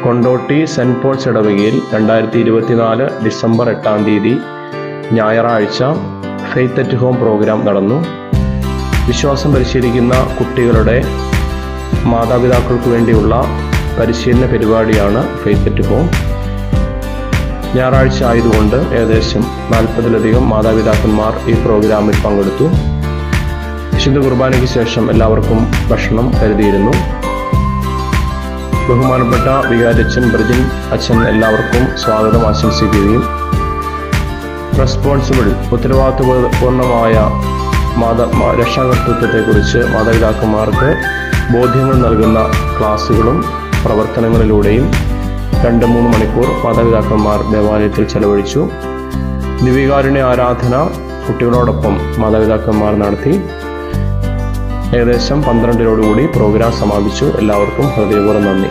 Kondotty cent Paul's ഇടവകയിൽ 2024 December 8-ാം തീയതി ഞായറാഴ്ച ഫെയ്ത്ത് അറ്റ് ഹോം പ്രോഗ്രാം നടന്നു. വിശ്വാസം പരിശീലിക്കുന്ന കുട്ടികളുടെ മാതാപിതാക്കൾക്ക് വേണ്ടിയുള്ള പരിശീലന പരിപാടിയാണ് ഫെയ്ത്ത് അറ്റ് ഹോം. ഞായറാഴ്ച ആയതുകൊണ്ട് ഏകദേശം 40-ലധികം മാതാപിതാക്കന്മാർ ഈ പ്രോഗ്രാമിൽ പങ്കെടുത്തു. വിശുദ്ധ കുർബാനയ്ക്ക് ശേഷം എല്ലാവർക്കും ഭക്ഷണം കരുതിയിരുന്നു. ബഹുമാനപ്പെട്ട വികാരിയച്ഛൻ ബ്രിജിൻ അച്ഛൻ എല്ലാവർക്കും സ്വാഗതം ആശംസിക്കുകയും റെസ്പോൺസിബിൾ ഉത്തരവാദിത്വപൂർണമായ രക്ഷാകർതൃത്വത്തെക്കുറിച്ച് മാതാപിതാക്കന്മാർക്ക് ബോധ്യങ്ങൾ നൽകുന്ന ക്ലാസ്സുകളും പ്രവർത്തനങ്ങളിലൂടെയും 2-3 മണിക്കൂർ മാതാപിതാക്കന്മാർ ദേവാലയത്തിൽ ചെലവഴിച്ചു. ദിവ്യകാരുണ്യ ആരാധന കുട്ടികളോടൊപ്പം മാതാപിതാക്കന്മാർ നടത്തി. ഏകദേശം 12-ഓടുകൂടി പ്രോഗ്രാം സമാപിച്ചു. എല്ലാവർക്കും ഹൃദയപൂർവ്വം നന്ദി.